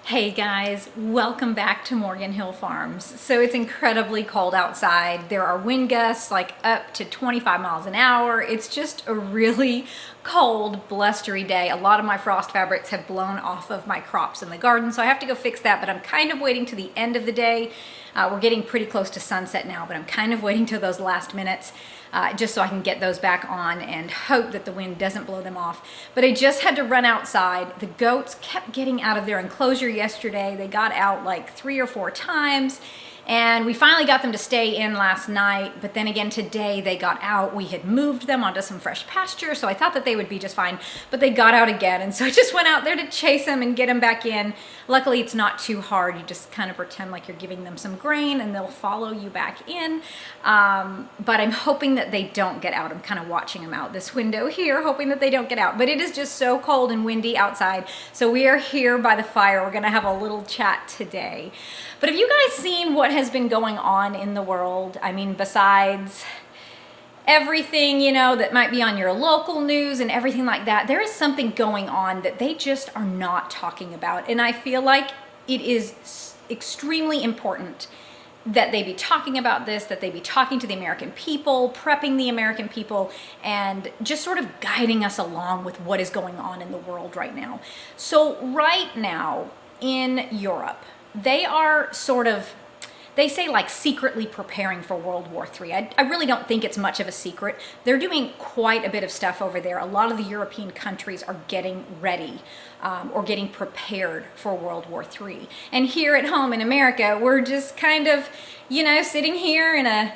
Hey guys, welcome back to Morgan Hill Farms. So it's incredibly cold outside. There are wind gusts like up to 25 miles an hour. It's just a really cold, blustery day. A lot of my frost fabrics have blown off of my crops in the garden, so I have to go fix that, but I'm kind of waiting to the end of the day. We're getting pretty close to sunset now, but I'm kind of waiting till those last minutes just so I can get those back on and hope that the wind doesn't blow them off. But I just had to run outside. The goats kept getting out of their enclosure yesterday. They got out like 3 or 4 times. And we finally got them to stay in last night, but then again today they got out. We had moved them onto some fresh pasture, so I thought that they would be just fine, but they got out again, and so I just went out there to chase them and get them back in. Luckily, it's not too hard. You just kind of pretend like you're giving them some grain and they'll follow you back in. But I'm hoping that they don't get out. I'm kind of watching them out this window here, hoping that they don't get out. But it is just so cold and windy outside, so we are here by the fire. We're gonna have a little chat today. But have you guys seen what has been going on in the world? I mean, besides everything, you know, that might be on your local news and everything like that, there is something going on that they just are not talking about. And I feel like it is extremely important that they be talking about this, that they be talking to the American people, prepping the American people, and just sort of guiding us along with what is going on in the world right now. So right now in Europe, they are sort of, they say like secretly preparing for World War III. I really don't think it's much of a secret. They're doing quite a bit of stuff over there. A lot of the European countries are getting ready or getting prepared for World War III. And here at home in America, we're just kind of, you know, sitting here in a,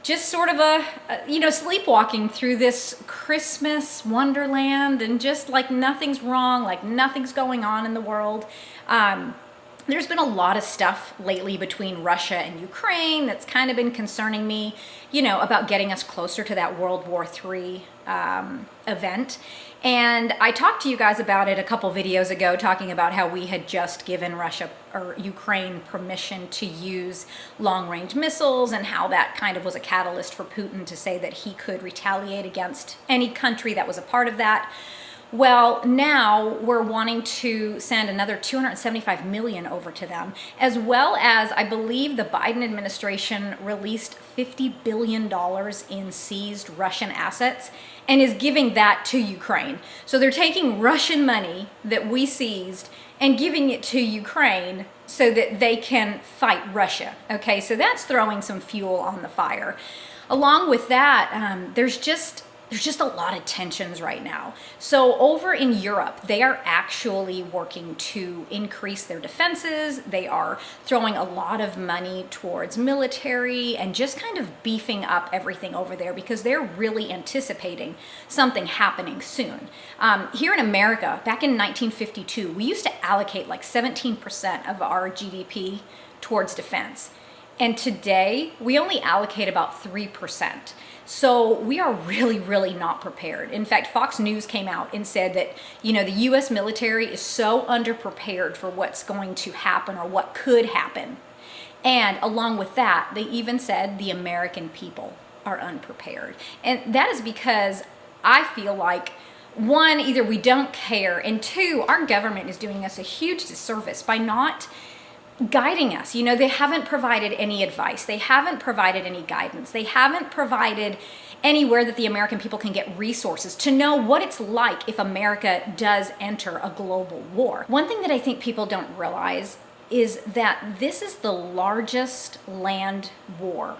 just sort of a, you know, sleepwalking through this Christmas wonderland, and just like nothing's wrong, like nothing's going on in the world. There's been a lot of stuff lately between Russia and Ukraine that's kind of been concerning me, you know, about getting us closer to that World War III event. And I talked to you guys about it a couple videos ago, talking about how we had just given Russia or Ukraine permission to use long-range missiles, and how that kind of was a catalyst for Putin to say that he could retaliate against any country that was a part of that. Well, now we're wanting to send another $275 million over to them, as well as I believe the Biden administration released $50 billion in seized Russian assets and is giving that to Ukraine. So they're taking Russian money that we seized and giving it to Ukraine so that they can fight Russia. Okay, so that's throwing some fuel on the fire. Along with that, there's just a lot of tensions right now. So over in Europe, they are actually working to increase their defenses. They are throwing a lot of money towards military and just kind of beefing up everything over there, because they're really anticipating something happening soon. Here in America, back in 1952, we used to allocate like 17% of our GDP towards defense. And today, we only allocate about 3%. So we are really, really not prepared. In fact, Fox News came out and said that, you know, the US military is so underprepared for what's going to happen or what could happen. And along with that, they even said the American people are unprepared. And that is because I feel like, one, either we don't care, and two, our government is doing us a huge disservice by not guiding us. You know, they haven't provided any advice. They haven't provided any guidance. They haven't provided anywhere that the American people can get resources to know what it's like if America does enter a global war. One thing that I think people don't realize is that this is the largest land war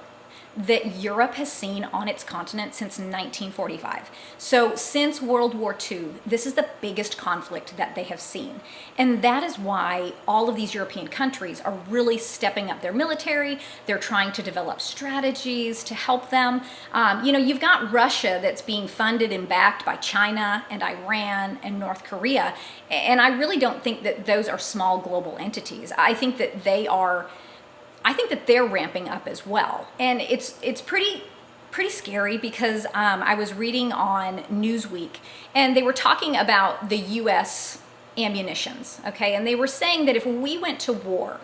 that Europe has seen on its continent since 1945. So since World War II, this is the biggest conflict that they have seen. And that is why all of these European countries are really stepping up their military. They're trying to develop strategies to help them. You know, you've got Russia that's being funded and backed by China and Iran and North Korea. And I really don't think that those are small global entities. I think that they're ramping up as well. And it's pretty scary, because I was reading on Newsweek, and they were talking about the US ammunitions, okay? And they were saying that if we went to war,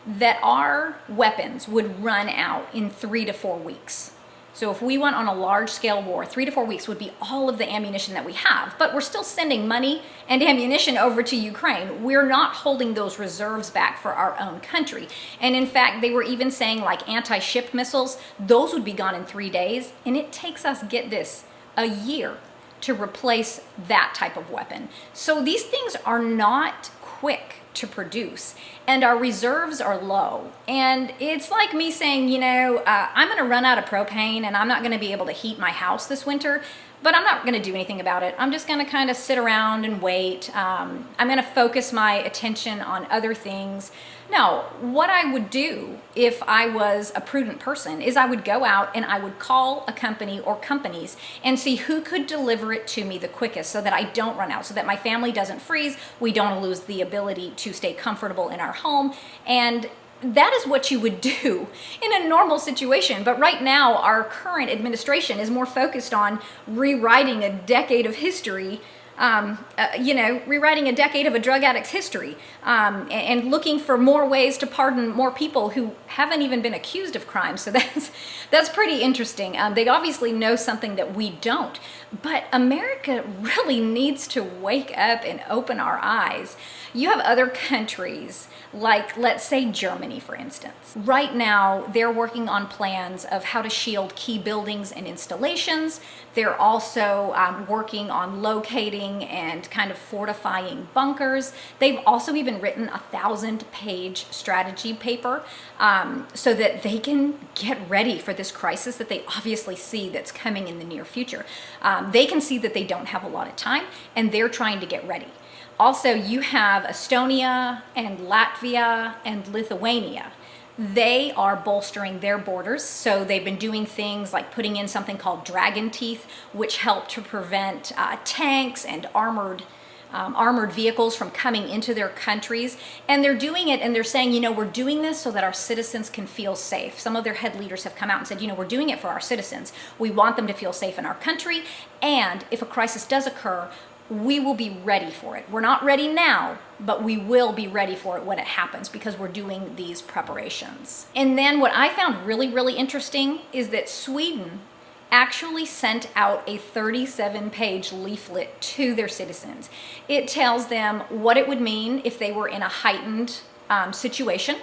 that our weapons would run out in 3 to 4 weeks. So if we went on a large scale war, 3 to 4 weeks would be all of the ammunition that we have, but we're still sending money and ammunition over to Ukraine. We're not holding those reserves back for our own country. And in fact, they were even saying like anti-ship missiles, those would be gone in 3 days. And it takes us, get this, a year to replace that type of weapon. So these things are not quick to produce, and our reserves are low. And it's like me saying, I'm going to run out of propane and I'm not going to be able to heat my house this winter, but I'm not going to do anything about it. I'm just going to kind of sit around and wait. I'm going to focus my attention on other things. No, what I would do if I was a prudent person is I would go out and I would call a company or companies and see who could deliver it to me the quickest so that I don't run out, so that my family doesn't freeze, we don't lose the ability to stay comfortable in our home. And that is what you would do in a normal situation. But right now, our current administration is more focused on rewriting a decade of history, rewriting a decade of a drug addict's history, and looking for more ways to pardon more people who haven't even been accused of crimes. So that's pretty interesting. They obviously know something that we don't. But America really needs to wake up and open our eyes. You have other countries, like let's say Germany, for instance. Right now, they're working on plans of how to shield key buildings and installations. They're also working on locating and kind of fortifying bunkers. They've also even written a 1,000-page strategy paper so that they can get ready for this crisis that they obviously see that's coming in the near future. They can see that they don't have a lot of time, and they're trying to get ready. Also, you have Estonia and Latvia and Lithuania. They are bolstering their borders. So they've been doing things like putting in something called dragon teeth, which help to prevent tanks and armored vehicles from coming into their countries. And they're doing it and they're saying, we're doing this so that our citizens can feel safe. Some of their head leaders have come out and said, we're doing it for our citizens. We want them to feel safe in our country. And if a crisis does occur, we will be ready for it. We're not ready now, but we will be ready for it when it happens because we're doing these preparations. And then what I found really, really interesting is that Sweden actually sent out a 37-page leaflet to their citizens. It tells them what it would mean if they were in a heightened situation.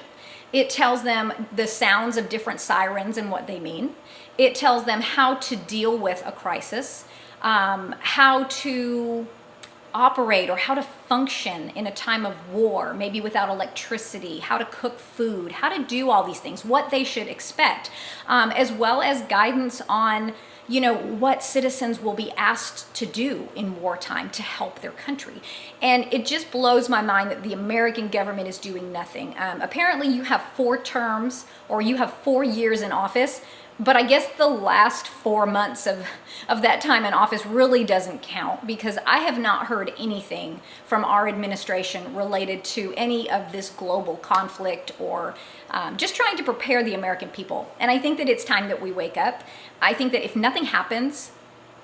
It tells them the sounds of different sirens and what they mean. It tells them how to deal with a crisis, how to operate or how to function in a time of war, maybe without electricity, how to cook food, how to do all these things, what they should expect, as well as guidance on, what citizens will be asked to do in wartime to help their country. And it just blows my mind that the American government is doing nothing. Apparently you have 4 terms or you have 4 years in office, but I guess the last 4 months of that time in office really doesn't count, because I have not heard anything from our administration related to any of this global conflict or just trying to prepare the American people. And I think that it's time that we wake up. I think that if nothing happens,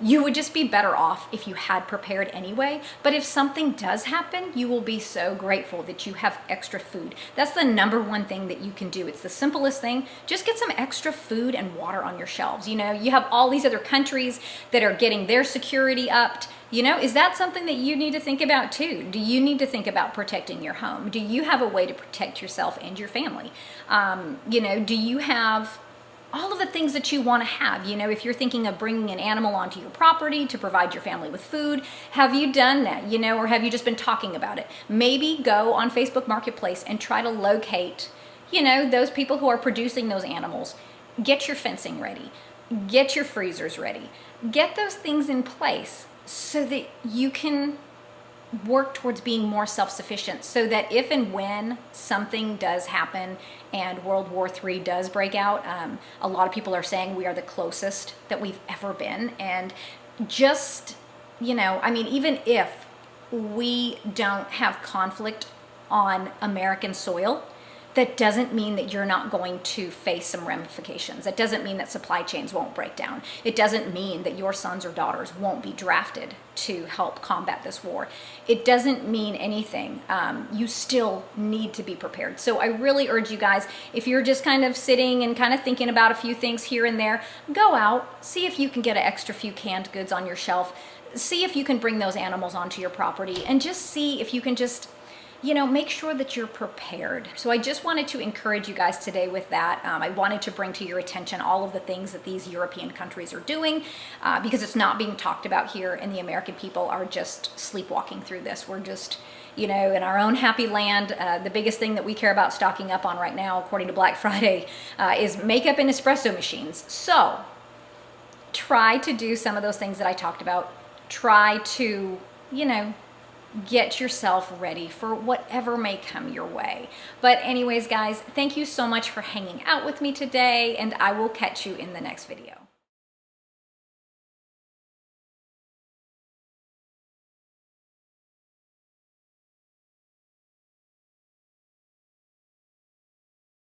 you would just be better off if you had prepared anyway. But if something does happen, you will be so grateful that you have extra food. That's the number one thing that you can do. It's the simplest thing. Just get some extra food and water on your shelves. You have all these other countries that are getting their security upped. Is that something that you need to think about too? Do you need to think about protecting your home? Do you have a way to protect yourself and your family? Do you have all of the things that you want to have? If you're thinking of bringing an animal onto your property to provide your family with food, have you done that, or have you just been talking about it? Maybe go on Facebook Marketplace and try to locate, those people who are producing those animals. Get your fencing ready. Get your freezers ready. Get those things in place so that you can work towards being more self-sufficient, so that if and when something does happen and World War III does break out, a lot of people are saying we are the closest that we've ever been. And just, even if we don't have conflict on American soil, that doesn't mean that you're not going to face some ramifications. That doesn't mean that supply chains won't break down. It doesn't mean that your sons or daughters won't be drafted to help combat this war. It doesn't mean anything. You still need to be prepared. So I really urge you guys, if you're just kind of sitting and kind of thinking about a few things here and there, go out, see if you can get an extra few canned goods on your shelf, see if you can bring those animals onto your property, and just see if you can just, you know, make sure that you're prepared. So I just wanted to encourage you guys today with that. I wanted to bring to your attention all of the things that these European countries are doing because it's not being talked about here, and the American people are just sleepwalking through this. We're just, you know, in our own happy land. The biggest thing that we care about stocking up on right now, according to Black Friday, is makeup and espresso machines. So try to do some of those things that I talked about. Try to, you know, get yourself ready for whatever may come your way. But anyways, guys, thank you so much for hanging out with me today, and I will catch you in the next video.